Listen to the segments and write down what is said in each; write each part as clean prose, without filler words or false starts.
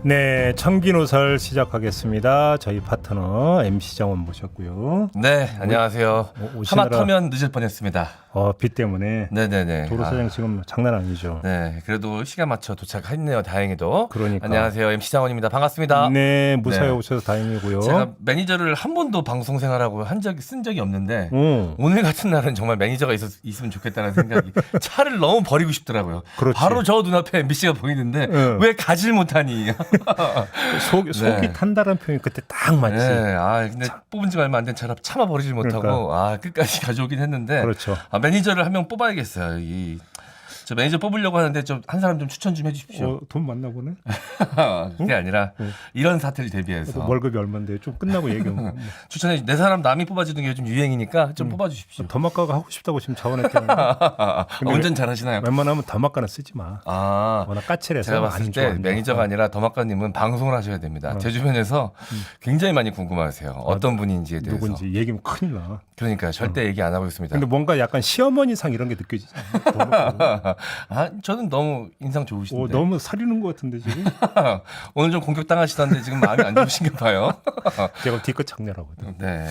네, 청기노설 시작하겠습니다. 저희 파트너 MC 정원 모셨고요. 네, 안녕하세요. 하마터면 늦을 뻔했습니다. 비 때문에. 네네네. 도로 사정 지금 장난 아니죠. 네, 그래도 시간 맞춰 도착했네요. 다행히도. 그러니까. 안녕하세요, MC 장원입니다. 반갑습니다. 네, 무사히 네. 오셔서 다행이고요. 제가 매니저를 한 번도 방송 생활하고 쓴 적이 없는데 오늘 같은 날은 정말 매니저가 있으면 좋겠다는 생각이 차를 너무 버리고 싶더라고요. 그렇지. 바로 저 눈앞에 MBC가 보이는데 왜 가질 못하니? 속이 탄다는 표현이 그때 딱 맞지. 네, 근데 뽑은 지 얼마 안 된 차라 참아 버리지 못하고 그러니까. 끝까지 가져오긴 했는데. 그렇죠. 매니저를 한 명 뽑아야겠어요. 저 매니저 뽑으려고 하는데 좀 한 사람 좀 추천 좀 해주십시오. 돈 많나 보네. 그게 아니라 이런 사태를 대비해서 월급이 얼마인데 좀 끝나고 얘기하면 추천해. 내 사람 남이 뽑아주는 게 요즘 유행이니까 좀 뽑아주십시오. 더마카가 하고 싶다고 지금 자원했잖아요. 운전 잘하시나요? 웬만하면 더마카는 쓰지 마. 워낙 까칠해서 제가 봤을 때 매니저가 아니라 더마카님은 방송을 하셔야 됩니다. 제 주변에서 굉장히 많이 궁금하세요. 어떤 분인지에 대해서. 누군지 얘기면 큰일 나. 그러니까 절대 얘기 안 하고 있습니다. 근데 뭔가 약간 시어머니상 이런 게 느껴지잖아요. 저는 너무 인상 좋으신데. 너무 사리는 것 같은데 지금. 오늘 좀 공격당하시던데 지금 마음이 안 좋으신가 봐요. 제가 뒤끝 장렬하거든요. 네.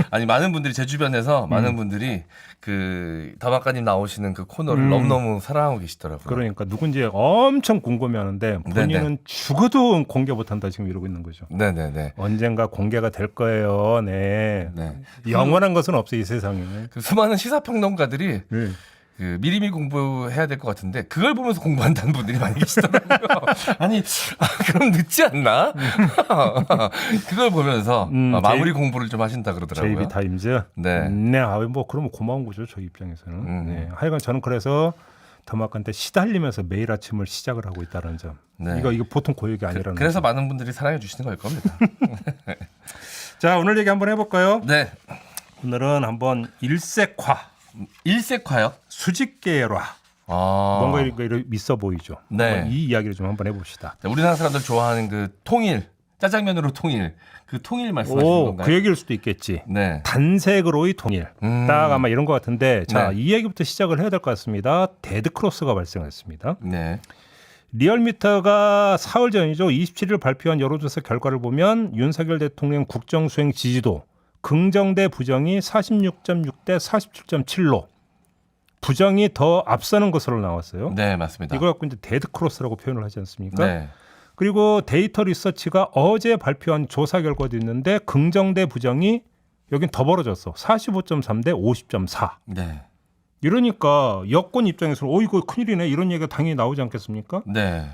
아니 많은 분들이 제 주변에서 많은 분들이 그 더마카님 나오시는 그 코너를 너무너무 사랑하고 계시더라고요. 그러니까 누군지 엄청 궁금해하는데 본인은 네네. 죽어도 공개 못한다 지금 이러고 있는 거죠. 네네네. 언젠가 공개가 될 거예요. 네. 네. 영원한 것은 없어 이 세상에. 그 수많은 시사평론가들이 네. 그 미리미리 공부해야 될 것 같은데 그걸 보면서 공부한다는 분들이 많이 계시더라고요. 아니 그럼 늦지 않나? 그걸 보면서 마무리 공부를 좀 하신다 그러더라고요. JB 타임즈. 네. 네. 뭐 그러면 고마운 거죠 저희 입장에서는. 네. 하여간 저는 그래서 더마카한테 시달리면서 매일 아침을 시작을 하고 있다는 점. 네. 이거 보통 고역이 아니라는. 그래서 많은 분들이 사랑해 주시는 걸 겁니다. 자 오늘 얘기 한번 해볼까요? 네. 오늘은 한번 일색화. 일색화요? 수직계열화. 뭔가 이렇게 있어 보이죠. 네. 이 이야기를 좀 한번 해봅시다. 우리나라 사람들 좋아하는 그 통일, 짜장면으로 통일, 그 통일 말씀하시는 건가요? 그 얘기일 수도 있겠지. 네. 단색으로의 통일. 딱 아마 이런 것 같은데 자, 네. 이 얘기부터 시작을 해야 될 것 같습니다. 데드크로스가 발생했습니다. 네. 리얼미터가 4월 전이죠. 27일 발표한 여론조사 결과를 보면 윤석열 대통령 국정수행 지지도 긍정 대 부정이 46.6 대 47.7로 부정이 더 앞서는 것으로 나왔어요. 네, 맞습니다. 이걸 갖고 이제 데드크로스라고 표현을 하지 않습니까? 네. 그리고 데이터 리서치가 어제 발표한 조사 결과도 있는데 긍정 대 부정이 여긴 더 벌어졌어. 45.3 대 50.4. 네. 이러니까 여권 입장에서는 이거 큰일이네 이런 얘기가 당연히 나오지 않겠습니까? 네.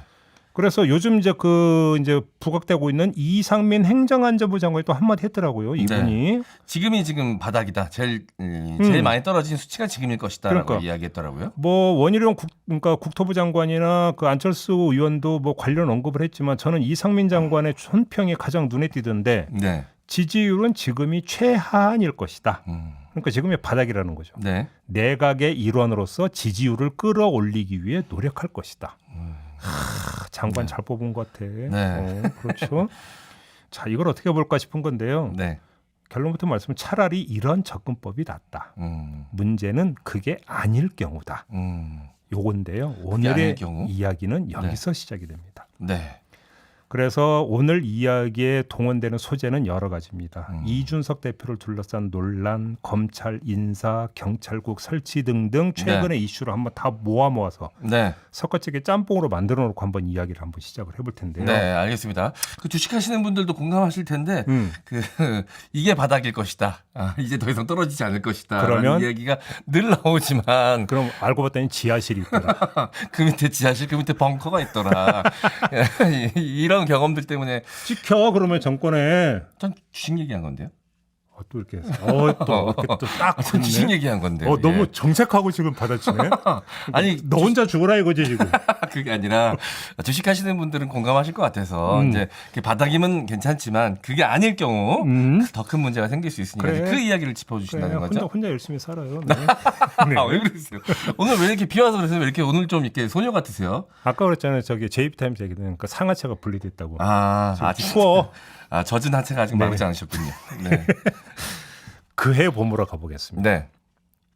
그래서 요즘 이제 부각되고 있는 이상민 행정안전부 장관이 또 한마디 했더라고요. 이분이. 지금 바닥이다. 제일 많이 떨어진 수치가 지금일 것이다라고 그러니까. 이야기했더라고요. 원희룡 그러니까 국토부 장관이나 그 안철수 의원도 관련 언급을 했지만 저는 이상민 장관의 손평이 가장 눈에 띄던데 네. 지지율은 지금이 최하한일 것이다. 그러니까 지금의 바닥이라는 거죠. 네. 내각의 일원으로서 지지율을 끌어올리기 위해 노력할 것이다. 장관 잘 뽑은 것 같아. 네. 그렇죠. 자, 이걸 어떻게 볼까 싶은 건데요. 네. 결론부터 말씀은 차라리 이런 접근법이 낫다. 문제는 그게 아닐 경우다. 요건데요. 오늘의 아닐 경우? 이야기는 여기서 시작이 됩니다. 네. 그래서 오늘 이야기에 동원되는 소재는 여러 가지입니다. 이준석 대표를 둘러싼 논란, 검찰 인사, 경찰국 설치 등등 최근의 이슈를 한번 다 모아서 네. 섞어지게 짬뽕으로 만들어 놓고 한번 이야기를 한번 시작을 해볼 텐데요. 네, 알겠습니다. 그 주식하시는 분들도 공감하실 텐데 이게 바닥일 것이다. 이제 더 이상 떨어지지 않을 것이다. 그러면 이야기가 늘 나오지만 그럼 알고 봤더니 지하실이 있더라. 그 밑에 지하실, 그 밑에 벙커가 있더라. 이런 경험들 때문에 찍혀 그러면 정권에 전 주식 얘기한 건데요. 또 이렇게 또딱 주식 얘기한 건데. 너무 정색하고 지금 받아치네. 아니 너 혼자 죽어라 이거지 지금. 그게 아니라 주식하시는 분들은 공감하실 것 같아서 이제 바닥이면 괜찮지만 그게 아닐 경우 더 큰 문제가 생길 수 있으니까 그래. 그 이야기를 짚어주신다는 거죠. 혼자 열심히 살아요. 네. 왜 그러세요? 오늘 왜 이렇게 비 와서 그러세요? 왜 이렇게 오늘 좀 이렇게 소녀 같으세요? 아까 그랬잖아요. JB타임즈 얘기는 그 상하체가 분리됐다고. 아직 추워. 젖은 하체가 아직 마르지 않으셨군요. 네. 그해 봄으로 가보겠습니다. 네.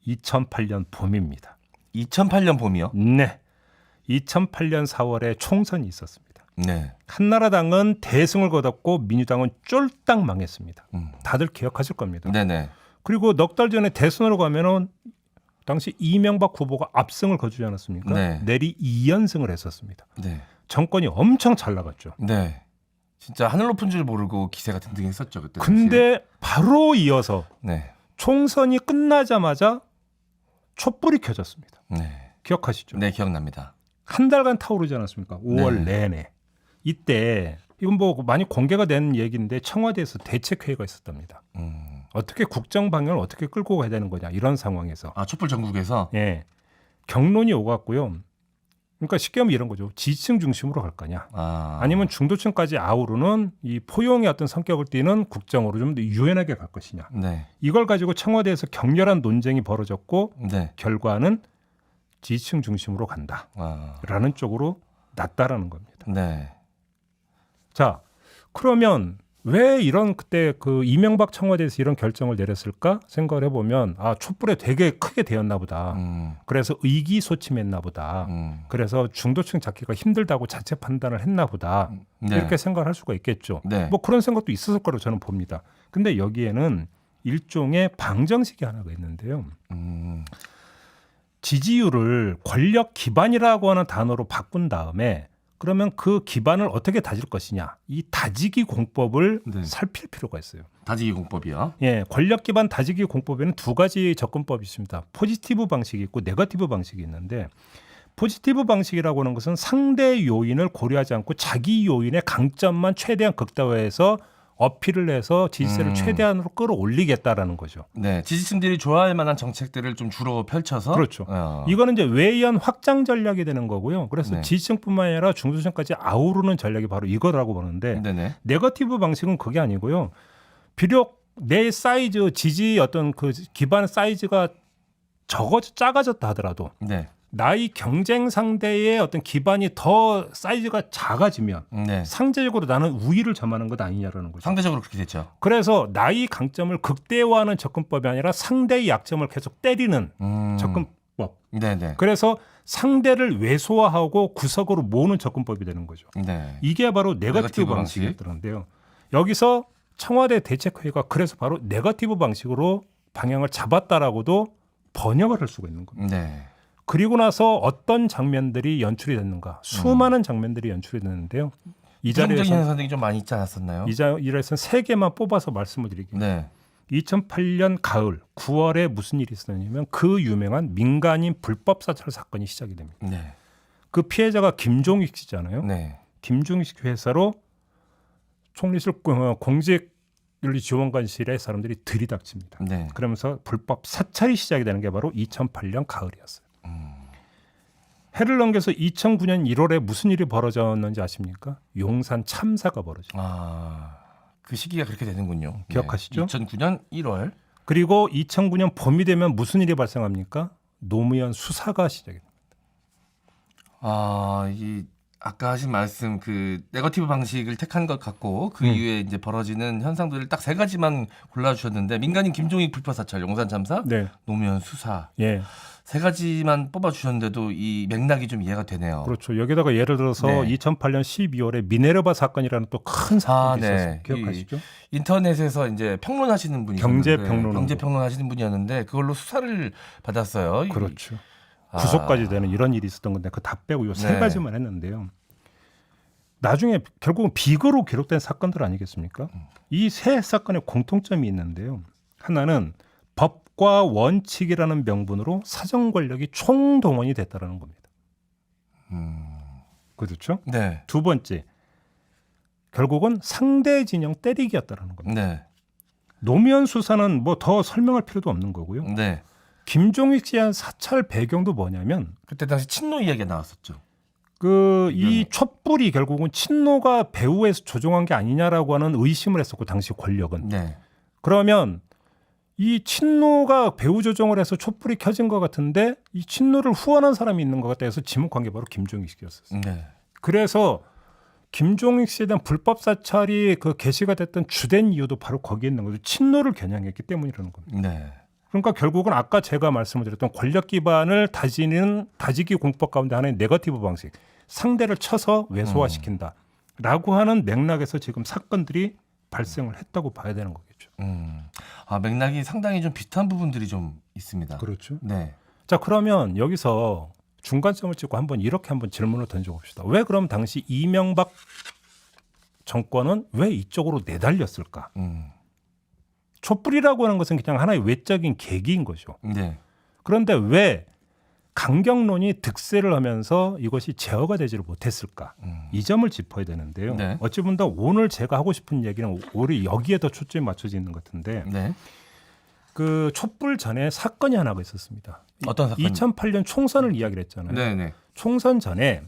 2008년 봄입니다. 2008년 봄이요? 네. 2008년 4월에 총선이 있었습니다. 네. 한나라당은 대승을 거뒀고 민주당은 쫄딱 망했습니다. 다들 기억하실 겁니다. 네네. 그리고 넉 달 전에 대선으로 가면은 당시 이명박 후보가 압승을 거두지 않았습니까? 네. 내리 2연승을 했었습니다. 네. 정권이 엄청 잘 나갔죠. 네. 진짜 하늘 높은 줄 모르고 기세가 등등했었죠 그때. 근데 바로 이어서 네. 총선이 끝나자마자 촛불이 켜졌습니다. 네. 기억하시죠? 네, 기억납니다. 한 달간 타오르지 않았습니까? 5월 네. 내내. 이때 이건 뭐 많이 공개가 된 얘기인데 청와대에서 대책회의가 있었답니다. 어떻게 국정 방향을 어떻게 끌고 가야 되는 거냐 이런 상황에서. 아, 촛불 전국에서. 예. 경론이 오갔고요. 그러니까 쉽게 하면 이런 거죠. 지지층 중심으로 갈 거냐. 아니면 중도층까지 아우르는 이 포용의 어떤 성격을 띠는 국정으로 좀 더 유연하게 갈 것이냐. 네. 이걸 가지고 청와대에서 격렬한 논쟁이 벌어졌고 네. 결과는 지지층 중심으로 간다라는 쪽으로 났다라는 겁니다. 네. 자, 그러면 왜 이런 그때 그 이명박 청와대에서 이런 결정을 내렸을까 생각을 해보면 아 촛불에 되게 크게 되었나 보다. 그래서 의기소침했나 보다. 그래서 중도층 잡기가 힘들다고 자체 판단을 했나 보다. 네. 이렇게 생각을 할 수가 있겠죠. 네. 뭐 그런 생각도 있었을 거라고 저는 봅니다. 근데 여기에는 일종의 방정식이 하나가 있는데요. 지지율을 권력 기반이라고 하는 단어로 바꾼 다음에 그러면 그 기반을 어떻게 다질 것이냐. 이 다지기 공법을 네. 살필 필요가 있어요. 다지기 공법이요. 예, 권력 기반 다지기 공법에는 두 가지 접근법이 있습니다. 포지티브 방식이 있고 네거티브 방식이 있는데 포지티브 방식이라고 하는 것은 상대 요인을 고려하지 않고 자기 요인의 강점만 최대한 극대화해서 어필을 해서 지지세를 최대한으로 끌어올리겠다라는 거죠. 네, 지지층들이 좋아할 만한 정책들을 좀 주로 펼쳐서. 그렇죠. 이거는 이제 외연 확장 전략이 되는 거고요. 그래서 네. 지지층뿐만 아니라 중도층까지 아우르는 전략이 바로 이거라고 보는데 네네. 네거티브 방식은 그게 아니고요. 비록 내 사이즈 지지 어떤 그 기반 사이즈가 작아졌다 하더라도 네. 나의 경쟁 상대의 어떤 기반이 더 사이즈가 작아지면 네. 상대적으로 나는 우위를 점하는 것 아니냐라는 거죠. 상대적으로 그렇게 됐죠. 그래서 나의 강점을 극대화하는 접근법이 아니라 상대의 약점을 계속 때리는 접근법. 네네. 그래서 상대를 왜소화하고 구석으로 모으는 접근법이 되는 거죠. 네. 이게 바로 네거티브 방식이었는데요. 여기서 청와대 대책회의가 그래서 바로 네거티브 방식으로 방향을 잡았다라고도 번역을 할 수가 있는 겁니다. 네. 그리고 나서 어떤 장면들이 연출이 됐는가? 수많은 장면들이 연출이 됐는데요. 이 부정적인 자리에서 현상들이 좀 많이 있지 않았었나요? 이 자리에서는 세 개만 뽑아서 말씀을 드릴게요. 네. 2008년 가을 9월에 무슨 일이 있었냐면 그 유명한 민간인 불법 사찰 사건이 시작이 됩니다. 네. 그 피해자가 김종익 씨잖아요. 네. 김종익 회사로 총리실 공직윤리지원관실에 사람들이 들이닥칩니다. 네. 그러면서 불법 사찰이 시작이 되는 게 바로 2008년 가을이었어요. 해를 넘겨서 2009년 1월에 무슨 일이 벌어졌는지 아십니까? 용산 참사가 벌어집니다. 그 시기가 그렇게 되는군요. 기억하시죠? 네. 2009년 1월. 그리고 2009년 봄이 되면 무슨 일이 발생합니까? 노무현 수사가 시작이 됩니다. 이 아까 하신 말씀 그 네거티브 방식을 택한 것 같고 그 이후에 이제 벌어지는 현상들을 딱 세 가지만 골라주셨는데 민간인 김종익 불법 사찰, 용산 참사, 네. 노무현 수사. 예. 세 가지만 뽑아주셨는데도 이 맥락이 좀 이해가 되네요. 그렇죠. 여기다가 예를 들어서 네. 2008년 12월에 미네르바 사건이라는 또 큰 사건이 네. 있었어요. 기억하시죠? 인터넷에서 이제 평론하시는 분이 경제평론 하시는 분이었는데 그걸로 수사를 받았어요. 그렇죠. 구속까지 되는 이런 일이 있었던 건데 그 다 빼고 요 세 네. 가지만 했는데요. 나중에 결국은 비거로 기록된 사건들 아니겠습니까? 이 세 사건의 공통점이 있는데요. 하나는 법과 원칙이라는 명분으로 사정 권력이 총동원이 됐다는 겁니다. 그렇죠? 네. 두 번째, 결국은 상대 진영 때리기였다는 겁니다. 네. 노무현 수사는 뭐 더 설명할 필요도 없는 거고요. 네. 김종익 씨의 사찰 배경도 뭐냐면 그때 당시 친노 이야기가 나왔었죠. 이 촛불이 결국은 친노가 배후에서 조종한 게 아니냐라고 하는 의심을 했었고 당시 권력은. 네. 그러면 이 친노가 배후 조종을 해서 촛불이 켜진 것 같은데 이 친노를 후원한 사람이 있는 것 같다 해서 지목한 게 바로 김종익 씨였었어요. 네. 그래서 김종익 씨에 대한 불법 사찰이 그 게시가 됐던 주된 이유도 바로 거기에 있는 거죠. 친노를 겨냥했기 때문이라는 겁니다. 네. 그러니까 결국은 아까 제가 말씀을 드렸던 권력 기반을 다지기 공법 가운데 하나의 네거티브 방식, 상대를 쳐서 왜소화시킨다. 라고 하는 맥락에서 지금 사건들이 발생을 했다고 봐야 되는 거겠죠. 맥락이 상당히 좀 비슷한 부분들이 좀 있습니다. 그렇죠. 네. 자, 그러면 여기서 중간점을 찍고 이렇게 한번 질문을 던져봅시다. 왜 그럼 당시 이명박 정권은 왜 이쪽으로 내달렸을까? 촛불이라고 하는 것은 그냥 하나의 외적인 계기인 거죠. 네. 그런데 왜 강경론이 득세를 하면서 이것이 제어가 되지를 못했을까? 이 점을 짚어야 되는데요. 네. 어찌 보면 오늘 제가 하고 싶은 얘기는 오히려 여기에 더 초점이 맞춰져 있는 것 같은데 네. 그 촛불 전에 사건이 하나가 있었습니다. 어떤 사건? 2008년 총선을 이야기를 했잖아요. 네네. 총선 전에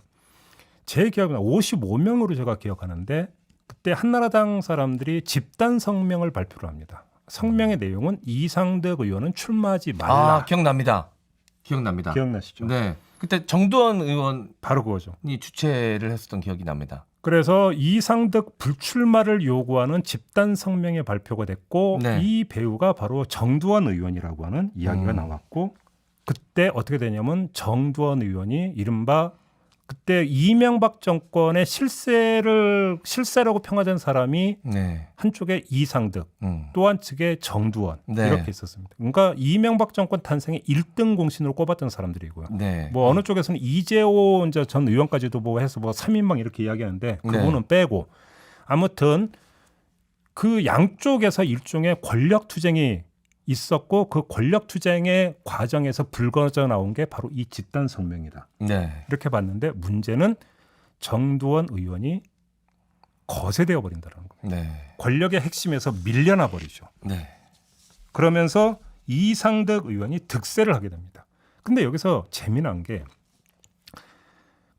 제 기억에 55명으로 제가 기억하는데 그때 한나라당 사람들이 집단 성명을 발표를 합니다. 성명의 내용은 이상득 의원은 출마하지 말라. 기억납니다. 기억나시죠? 네. 그때 정두원 의원이 바로 그거죠. 주최를 했었던 기억이 납니다. 그래서 이상득 불출마를 요구하는 집단 성명의 발표가 됐고 네. 이 배우가 바로 정두원 의원이라고 하는 이야기가 나왔고 그때 어떻게 되냐면 정두원 의원이 이른바 그때 이명박 정권의 실세라고 평가된 사람이 네. 한쪽에 이상득 또 한측에 정두원 네. 이렇게 있었습니다. 그러니까 이명박 정권 탄생의 1등 공신으로 꼽았던 사람들이고요. 네. 뭐 어느 쪽에서는 이재호 이제 전 의원까지도 뭐 해서 뭐 3인방 이렇게 이야기하는데 그분은 빼고 아무튼 그 양쪽에서 일종의 권력 투쟁이 있었고 그 권력 투쟁의 과정에서 불거져 나온 게 바로 이 집단 성명이다. 네. 이렇게 봤는데 문제는 정두원 의원이 거세되어 버린다는 거예요. 네. 권력의 핵심에서 밀려나 버리죠. 네. 그러면서 이상득 의원이 득세를 하게 됩니다. 근데 여기서 재미난 게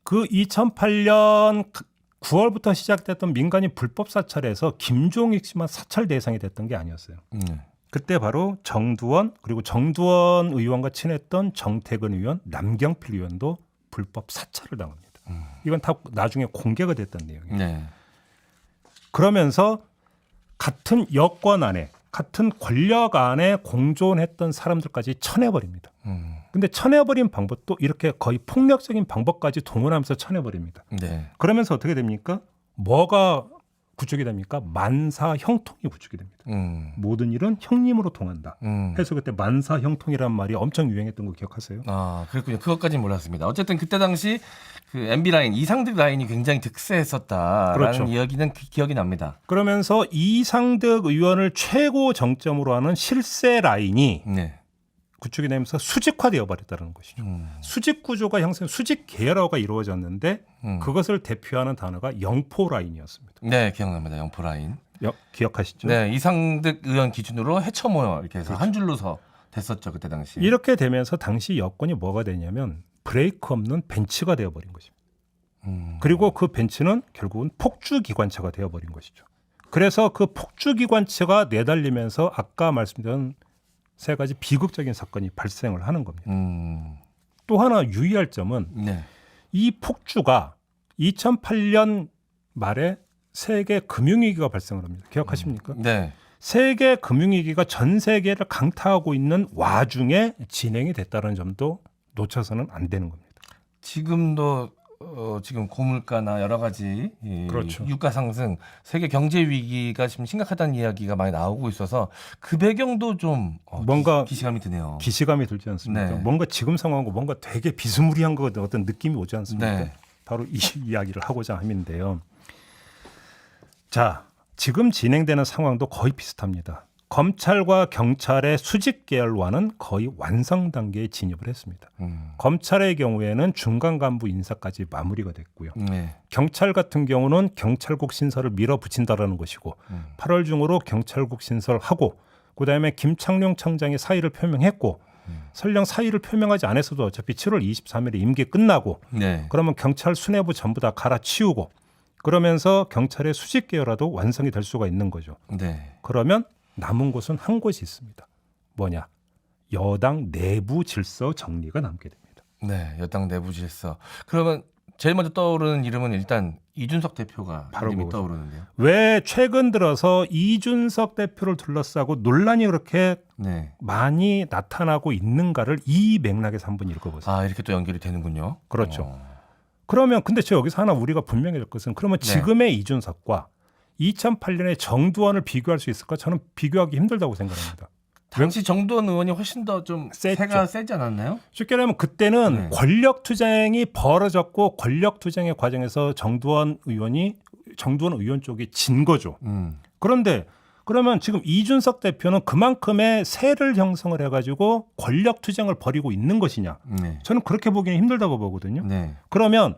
그 2008년 9월부터 시작됐던 민간인 불법 사찰에서 김종익 씨만 사찰 대상이 됐던 게 아니었어요. 그때 바로 정두원 그리고 정두원 의원과 친했던 정태근 의원, 남경필 의원도 불법 사찰을 당합니다. 이건 다 나중에 공개가 됐던 내용이에요. 네. 그러면서 같은 여권 안에 같은 권력 안에 공존했던 사람들까지 쳐내버립니다. 근데 쳐내버린 방법도 이렇게 거의 폭력적인 방법까지 동원하면서 쳐내버립니다. 네. 그러면서 어떻게 됩니까? 뭐가 구축이 됩니까? 만사 형통이 구축이 됩니다. 모든 일은 형님으로 통한다. 해서 그때 만사 형통이라는 말이 엄청 유행했던 거 기억하세요? 그렇군요. 그것까지는 몰랐습니다. 어쨌든 그때 당시 그 MB 라인, 이상득 라인이 굉장히 득세했었다라는 그렇죠. 이야기는 기억이 납니다. 그러면서 이상득 의원을 최고 정점으로 하는 실세 라인이 네. 구축이 되면서 수직화되어 버렸다는 것이죠. 수직 구조가 형성, 수직 계열화가 이루어졌는데 그것을 대표하는 단어가 영포 라인이었습니다. 네, 기억납니다. 영포 라인. 기억하시죠? 네, 이상득 의원 기준으로 해쳐 모여 이렇게 해서 한 줄로 서 됐었죠 그때 당시. 이렇게 되면서 당시 여건이 뭐가 되냐면 브레이크 없는 벤치가 되어버린 것입니다. 그리고 그 벤치는 결국은 폭주 기관차가 되어버린 것이죠. 그래서 그 폭주 기관차가 내달리면서 아까 말씀드린 세 가지 비극적인 사건이 발생을 하는 겁니다. 또 하나 유의할 점은 네. 이 폭주가 2008년 말에 세계 금융위기가 발생을 합니다. 기억하십니까? 네. 세계 금융위기가 전 세계를 강타하고 있는 와중에 진행이 됐다는 점도 놓쳐서는 안 되는 겁니다. 지금도 지금 고물가나 여러 가지 그렇죠. 유가 상승, 세계 경제 위기가 지금 심각하다는 이야기가 많이 나오고 있어서 그 배경도 좀 뭔가 기시감이 드네요. 기시감이 들지 않습니까? 네. 뭔가 지금 상황과 뭔가 되게 비스무리한 것 같은 어떤 느낌이 오지 않습니까? 네. 바로 이 이야기를 하고자 함인데요. 자, 지금 진행되는 상황도 거의 비슷합니다. 검찰과 경찰의 수직 계열화는 거의 완성 단계에 진입을 했습니다. 검찰의 경우에는 중간 간부 인사까지 마무리가 됐고요. 네. 경찰 같은 경우는 경찰국 신설을 밀어붙인다라는 것이고 8월 중으로 경찰국 신설하고 그다음에 김창룡 청장이 사의를 표명했고 설령 사의를 표명하지 않았어도 어차피 7월 23일에 임기 끝나고 네. 그러면 경찰 수뇌부 전부 다 갈아치우고 그러면서 경찰의 수직 계열화도 완성이 될 수가 있는 거죠. 네. 그러면 남은 곳은 한 곳이 있습니다. 뭐냐? 여당 내부 질서 정리가 남게 됩니다. 네, 여당 내부 질서. 그러면 제일 먼저 떠오르는 이름은 일단 이준석 대표가 바로 이름이 그거죠. 떠오르는데요. 왜 최근 들어서 이준석 대표를 둘러싸고 논란이 그렇게 네. 많이 나타나고 있는가를 이 맥락에서 한번 읽어보세요. 이렇게 또 연결이 되는군요. 그렇죠. 그러면 근데 저 여기서 하나 우리가 분명해질 것은 그러면 네. 지금의 이준석과 2008년의 정두환을 비교할 수 있을까? 저는 비교하기 힘들다고 생각합니다. 당시 정두원 의원이 훨씬 더 좀 셌죠. 세가 세지 않았나요? 쉽게 말하면 그때는 네. 권력 투쟁이 벌어졌고 권력 투쟁의 과정에서 정두환 의원 쪽이 진 거죠. 그런데 그러면 지금 이준석 대표는 그만큼의 세를 형성을 해가지고 권력 투쟁을 벌이고 있는 것이냐? 네. 저는 그렇게 보기는 힘들다고 보거든요. 네. 그러면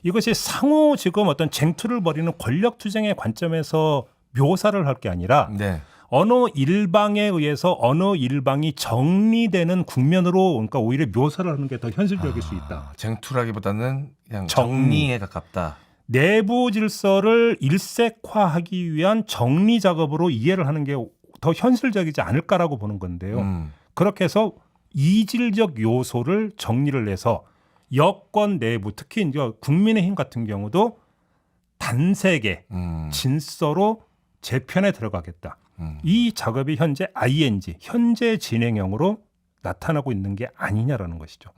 이것이 상호 지금 어떤 쟁투를 벌이는 권력 투쟁의 관점에서 묘사를 할 게 아니라 네. 어느 일방에 의해서 어느 일방이 정리되는 국면으로 그러니까 오히려 묘사를 하는 게 더 현실적일 수 있다. 쟁투라기보다는 그냥 정리. 정리에 가깝다. 내부 질서를 일색화하기 위한 정리 작업으로 이해를 하는 게 더 현실적이지 않을까라고 보는 건데요. 그렇게 해서 이질적 요소를 정리를 해서 여권 내부 특히 이제 국민의힘 같은 경우도 단색의 진서로 재편에 들어가겠다. 이 작업이 현재 ING 현재 진행형으로 나타나고 있는 게 아니냐라는 것이죠.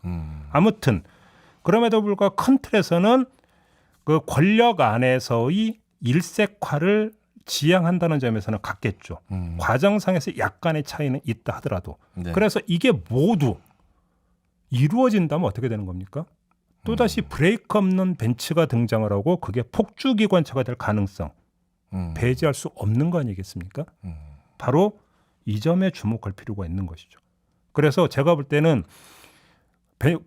아무튼 그럼에도 불구하고 큰 틀에서는 그 권력 안에서의 일색화를 지향한다는 점에서는 같겠죠. 과정상에서 약간의 차이는 있다 하더라도 네. 그래서 이게 모두 이루어진다면 어떻게 되는 겁니까? 또다시 브레이크 없는 벤치가 등장을 하고 그게 폭주기관차가 될 가능성 배제할 수 없는 거 아니겠습니까? 바로 이 점에 주목할 필요가 있는 것이죠. 그래서 제가 볼 때는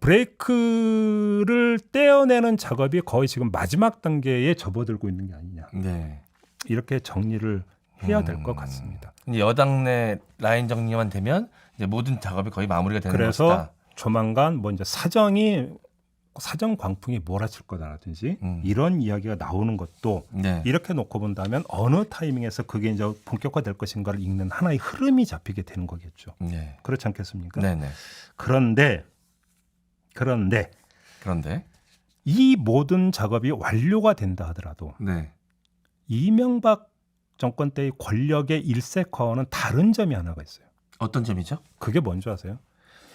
브레이크를 떼어내는 작업이 거의 지금 마지막 단계에 접어들고 있는 게 아니냐. 네. 이렇게 정리를 해야 될 것 같습니다. 이제 여당 내 라인 정리만 되면 이제 모든 작업이 거의 마무리가 되는 그래서 것이다. 조만간 뭐 이제 사정 광풍이 몰아칠 거다라든지 이런 이야기가 나오는 것도 네. 이렇게 놓고 본다면 어느 타이밍에서 그게 이제 본격화될 것인가를 읽는 하나의 흐름이 잡히게 되는 거겠죠. 네. 그렇지 않겠습니까? 네네. 그런데 그런데 이 모든 작업이 완료가 된다 하더라도 네. 이명박 정권 때의 권력의 일색화와는 다른 점이 하나가 있어요. 어떤 점이죠? 그게 뭔지 아세요?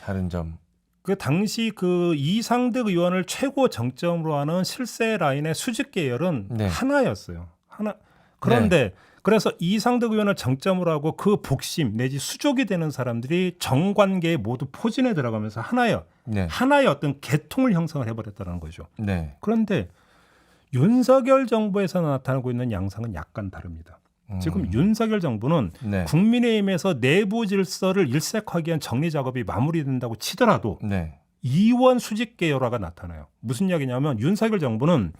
다른 점. 그 당시 그 이상득 의원을 최고 정점으로 하는 실세 라인의 수직 계열은 네. 하나였어요. 하나. 그런데 그래서 이상득 의원을 정점으로 하고 그 복심 내지 수족이 되는 사람들이 정관계에 모두 포진해 들어가면서 네. 하나의 어떤 계통을 형성을 해버렸다는 거죠. 네. 그런데 윤석열 정부에서 나타나고 있는 양상은 약간 다릅니다. 지금 윤석열 정부는 네. 국민의힘에서 내부 질서를 일색하기 위한 정리 작업이 마무리된다고 치더라도 네. 이원 수직 계열화가 나타나요. 무슨 이야기냐면 윤석열 정부는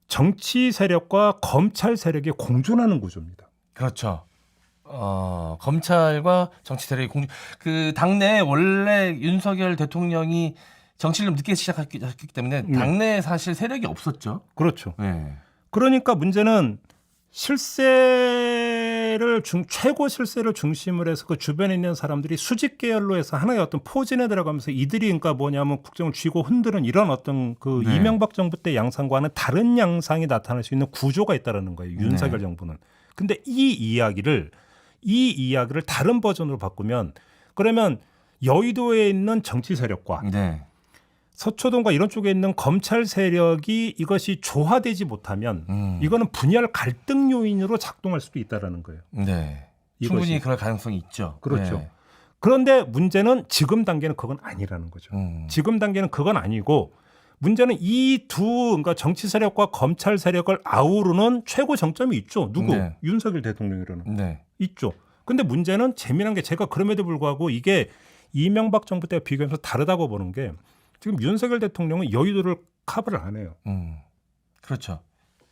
정치 세력과 검찰 세력이 공존하는 구조입니다. 그렇죠. 검찰과 정치 세력의 그 당내 원래 윤석열 대통령이 정치를 좀 늦게 시작했기 때문에 당내에 사실 세력이 없었죠. 그렇죠. 네. 그러니까 문제는 최고 실세를 중심으로 해서 그 주변에 있는 사람들이 수직 계열로 해서 하나의 어떤 포진에 들어가면서 이들이 그러니까 뭐냐면 국정을 쥐고 흔드는 이런 어떤 그 네. 이명박 정부 때 양상과는 다른 양상이 나타날 수 있는 구조가 있다라는 거예요. 윤석열 정부는. 근데 이 이야기를 다른 버전으로 바꾸면 그러면 여의도에 있는 정치 세력과 네. 서초동과 이런 쪽에 있는 검찰 세력이 이것이 조화되지 못하면 이거는 분열 갈등 요인으로 작동할 수도 있다라는 거예요. 네. 이것이. 충분히 그럴 가능성이 있죠. 그렇죠. 네. 그런데 문제는 지금 단계는 그건 아니라는 거죠. 지금 단계는 그건 아니고 문제는 그러니까 정치 세력과 검찰 세력을 아우르는 최고 정점이 있죠. 누구? 네. 윤석열 대통령이라는. 네. 있죠. 근데 문제는 재미난 게 제가 그럼에도 불구하고 이게 이명박 정부 때와 비교하면서 다르다고 보는 게 지금 윤석열 대통령은 여의도를 커버를 안 해요. 그렇죠.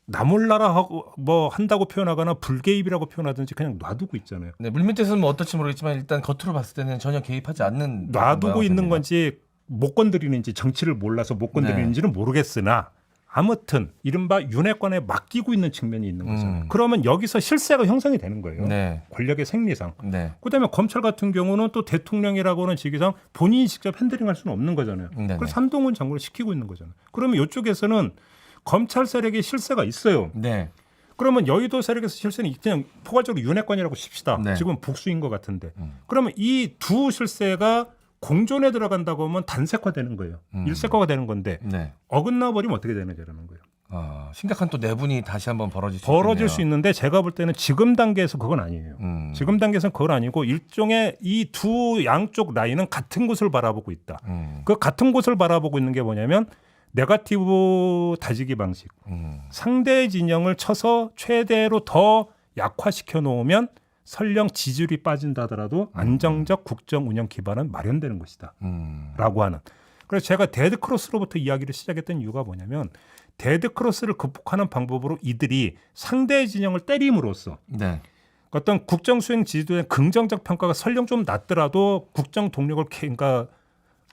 나몰라라 하고 뭐 한다고 표현하거나 불개입이라고 표현하든지 그냥 놔두고 있잖아요. 네, 물밑에서는 뭐 어떨지 모르겠지만 일단 겉으로 봤을 때는 전혀 개입하지 않는 놔두고 있는 모양새입니다. 건지 못 건드리는지 정치를 몰라서 못 건드리는지는 모르겠으나 아무튼 이른바 윤핵관에 맡기고 있는 측면이 있는 거잖아요. 그러면 여기서 실세가 형성이 되는 거예요. 네. 권력의 생리상. 네. 그다음에 검찰 같은 경우는 또 대통령이라고는 직위상 본인이 직접 핸들링할 수는 없는 거잖아요. 네네. 그래서 한동훈 장관을 시키고 있는 거잖아요. 그러면 이쪽에서는 검찰 세력의 실세가 있어요. 네. 그러면 여의도 세력에서 실세는 그냥 포괄적으로 윤핵관이라고 칩시다. 네. 지금 복수인 것 같은데. 그러면 이 두 실세가 공존에 들어간다고 하면 단색화되는 거예요. 일색화가 되는 건데 네. 어긋나 버리면 어떻게 되느냐라는 거예요. 심각한 또 내분이 다시 한번 벌어질 수 있는데 제가 볼 때는 지금 단계에서 그건 아니에요. 지금 단계에서는 그건 아니고 일종의 이 두 양쪽 라인은 같은 곳을 바라보고 있다. 그 같은 곳을 바라보고 있는 게 뭐냐면 네거티브 다지기 방식. 상대 진영을 쳐서 최대로 더 약화시켜 놓으면 설령 지지율이 빠진다 하더라도 안정적 국정 운영 기반은 마련되는 것이다. 라고 하는. 그래서 제가 데드크로스로부터 이야기를 시작했던 이유가 뭐냐면 데드크로스를 극복하는 방법으로 이들이 상대 진영을 때림으로써 네. 어떤 국정 수행 지지도의 긍정적 평가가 설령 좀 낮더라도 국정 동력을 그러니까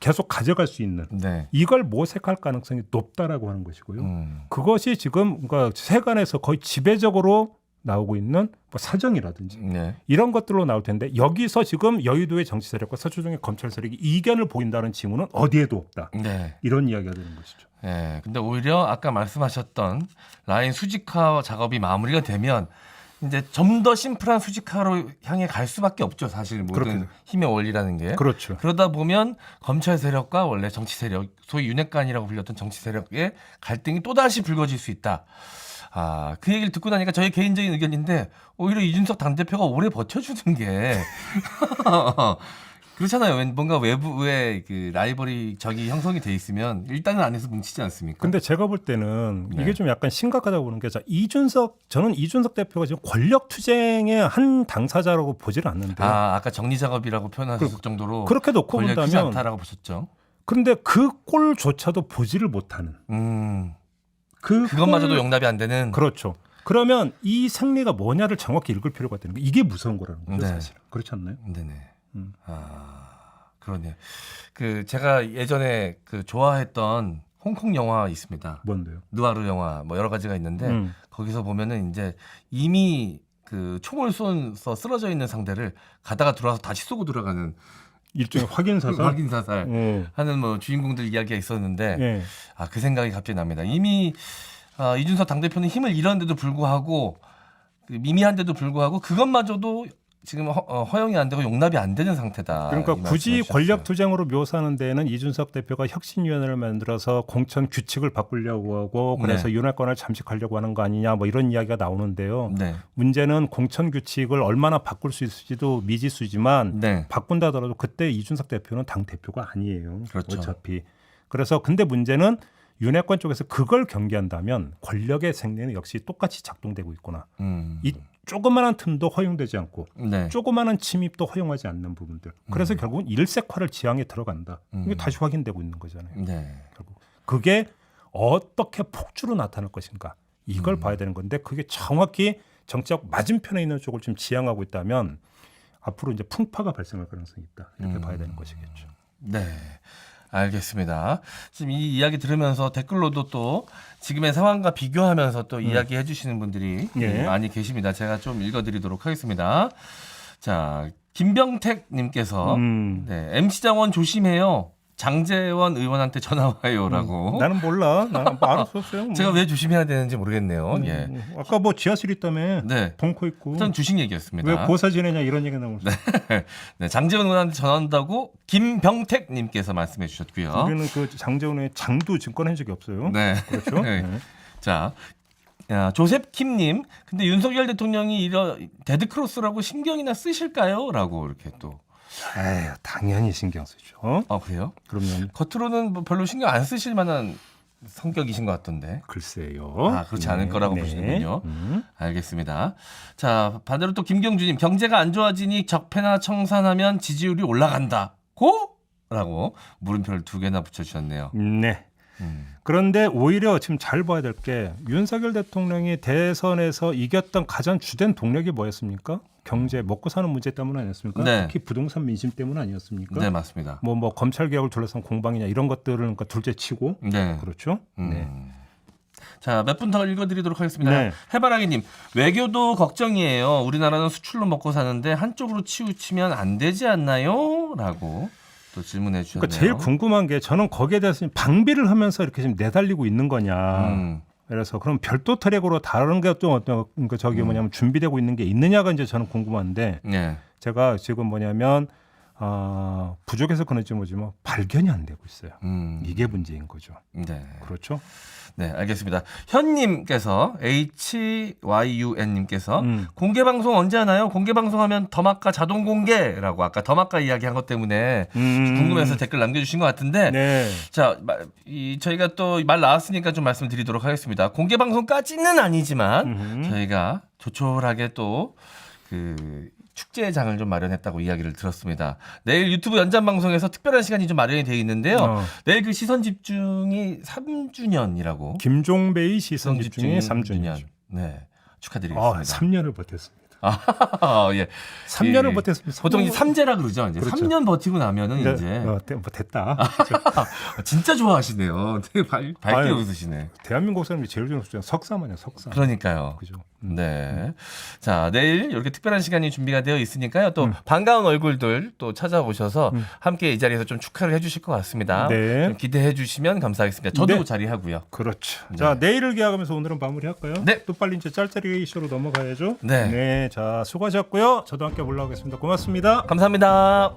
계속 가져갈 수 있는 네. 이걸 모색할 가능성이 높다라고 하는 것이고요. 그것이 지금 그러니까 세간에서 거의 지배적으로 나오고 있는 뭐 사정이라든지 네. 이런 것들로 나올 텐데 여기서 지금 여의도의 정치 세력과 서초동의 검찰 세력이 이견을 보인다는 징후는 어디에도 없다. 네. 이런 이야기가 되는 것이죠. 네. 근데 오히려 아까 말씀하셨던 라인 수직화 작업이 마무리가 되면 이제 좀 더 심플한 수직화로 향해 갈 수밖에 없죠. 사실 모든 그렇게 힘의 원리라는 게. 그렇죠. 그러다 보면 검찰 세력과 원래 정치 세력, 소위 윤핵관이라고 불렸던 정치 세력의 갈등이 또다시 불거질 수 있다. 그 얘기를 듣고 나니까 저의 개인적인 의견인데 오히려 이준석 당대표가 오래 버텨주는 게 그렇잖아요. 뭔가 외부에 그 라이벌이 적이 형성이 돼 있으면 일단은 안에서 뭉치지 않습니까? 근데 제가 볼 때는 네. 이게 좀 약간 심각하다고 보는 게 저는 이준석 대표가 지금 권력 투쟁의 한 당사자라고 보지는 않는데 아까 정리 작업이라고 표현하실 정도로 그렇게 놓고 권력이 크지 본다면 않다라고 보셨죠. 그런데 그 꼴조차도 보지를 못하는 그것마저도 용납이 안 되는. 그렇죠. 그러면 이 생리가 뭐냐를 정확히 읽을 필요가 되는 게 이게 무서운 거라는 거죠. 네. 사실 그렇지 않나요? 네네. 그러네요. 그 제가 예전에 그 좋아했던 홍콩 영화 있습니다. 뭔데요? 느와르 영화 뭐 여러 가지가 있는데 거기서 보면은 이제 이미 그 총을 쏘서 쓰러져 있는 상대를 가다가 들어와서 다시 쏘고 들어가는 일종의 확인 사살. 확인 사살 하는 뭐 주인공들 이야기가 있었는데 예. 그 생각이 갑자기 납니다. 이미 이준석 당대표는 힘을 잃었는데도 불구하고 그 미미한데도 불구하고 그것마저도 지금 허용이 안 되고 용납이 안 되는 상태다. 그러니까 굳이 권력 투쟁으로 묘사하는 데는 이준석 대표가 혁신위원회를 만들어서 공천 규칙을 바꾸려고 하고 그래서 네. 윤활권을 잠식하려고 하는 거 아니냐 뭐 이런 이야기가 나오는데요. 네. 문제는 공천 규칙을 얼마나 바꿀 수 있을지도 미지수지만 네. 바꾼다 하더라도 그때 이준석 대표는 당 대표가 아니에요. 그렇죠. 어차피. 그래서 근데 문제는 윤핵관 쪽에서 그걸 경계한다면 권력의 생리는 역시 똑같이 작동되고 있구나. 이 조그마한 틈도 허용되지 않고 네. 조그마한 침입도 허용하지 않는 부분들. 그래서 결국은 일색화를 지향에 들어간다. 이게 다시 확인되고 있는 거잖아요. 네. 결국 그게 어떻게 폭주로 나타날 것인가 이걸 봐야 되는 건데 그게 정확히 정치적 맞은편에 있는 쪽을 좀 지향하고 있다면 앞으로 이제 풍파가 발생할 가능성이 있다. 이렇게 봐야 되는 것이겠죠. 네. 알겠습니다. 지금 이 이야기 들으면서 댓글로도 또 지금의 상황과 비교하면서 또 이야기해 주시는 분들이 예. 많이 계십니다. 제가 좀 읽어드리도록 하겠습니다. 자, 김병택 님께서 네, MC장원 조심해요. 장재원 의원한테 전화 와요라고. 나는 몰라. 나는 뭐 알았었어요. 뭐. 제가 왜 조심해야 되는지 모르겠네요. 예. 아까 뭐 지하실 있다며. 네. 벙커 있고. 일단 주식 얘기였습니다. 왜 고사 지내냐 이런 얘기 나오고. 네, 장재원 의원한테 전화 온다고 김병택 님께서 말씀해 주셨고요. 우리는 그 장재원의 장도 증권한 적이 없어요. 네. 그렇죠. 네. 네. 자, 조셉 킴님, 근데 윤석열 대통령이 이런 데드크로스라고 신경이나 쓰실까요?라고 이렇게 또. 에휴, 당연히 신경 쓰죠. 그래요? 그러면 겉으로는 뭐 별로 신경 안 쓰실 만한 성격이신 것 같던데. 글쎄요. 그렇지 않을 거라고 네. 보시는군요. 알겠습니다. 자, 반대로 또 김경주님, 경제가 안 좋아지니 적폐나 청산하면 지지율이 올라간다고? 라고 물음표를 2개나 붙여주셨네요. 네. 그런데 오히려 지금 잘 봐야 될 게 윤석열 대통령이 대선에서 이겼던 가장 주된 동력이 뭐였습니까? 경제 먹고 사는 문제 때문 아니었습니까? 네. 특히 부동산 민심 때문 아니었습니까? 네, 맞습니다. 뭐 검찰 개혁을 둘러싼 공방이냐 이런 것들을 그러니까 둘째치고 네. 그렇죠. 네. 자, 몇 분 더 읽어드리도록 하겠습니다. 네. 해바라기님, 외교도 걱정이에요. 우리나라는 수출로 먹고 사는데 한쪽으로 치우치면 안 되지 않나요? 라고 또 질문해 주셨네요. 그러니까 제일 궁금한 게 저는 거기에 대해서 방비를 하면서 이렇게 지금 내달리고 있는 거냐. 그래서 그럼 별도 트랙으로 다른 게 또 어떤 그러니까 저기 뭐냐면 준비되고 있는 게 있느냐가 이제 저는 궁금한데 네. 제가 지금 뭐냐면 부족해서 그런지 모르지만 발견이 안 되고 있어요. 이게 문제인 거죠. 네. 그렇죠? 네, 알겠습니다. 현님께서 HYUN님께서 공개 방송 언제 하나요? 공개 방송하면 더마카 자동 공개라고 아까 더마카 이야기한 것 때문에 궁금해서 댓글 남겨주신 것 같은데, 네. 자, 저희가 또 말 나왔으니까 좀 말씀드리도록 하겠습니다. 공개 방송까지는 아니지만 저희가 조촐하게 또 그 축제장을 좀 마련했다고 이야기를 들었습니다. 내일 유튜브 연장 방송에서 특별한 시간이 좀 마련이 되어 있는데요. 내일 그 시선 집중이 3주년이라고. 김종배의 시선 집중이 3주년. 네, 축하드리겠습니다. 3년을 버텼습니다. 예. 3년을 버텼습니다. 보통 이제 삼재라 그러죠. 이제 그렇죠. 3년 버티고 나면은 네, 이제 뭐 됐다. 진짜 좋아하시네요. 되게 밝게 아유, 웃으시네. 대한민국 사람이 제일 좋아하는 숫자는 석사만이야, 석사. 그러니까요. 그죠. 네. 자, 내일 이렇게 특별한 시간이 준비가 되어 있으니까요. 또 반가운 얼굴들 또 찾아오셔서 함께 이 자리에서 좀 축하를 해주실 것 같습니다. 네. 좀 기대해 주시면 감사하겠습니다. 저도 네. 자리하고요. 그렇죠. 네. 자, 내일을 기약하면서 오늘은 마무리할까요? 네. 또 빨리 이제 짤짤이 이슈로 넘어가야죠. 네. 자, 수고하셨고요. 저도 함께 올라오겠습니다. 고맙습니다. 감사합니다.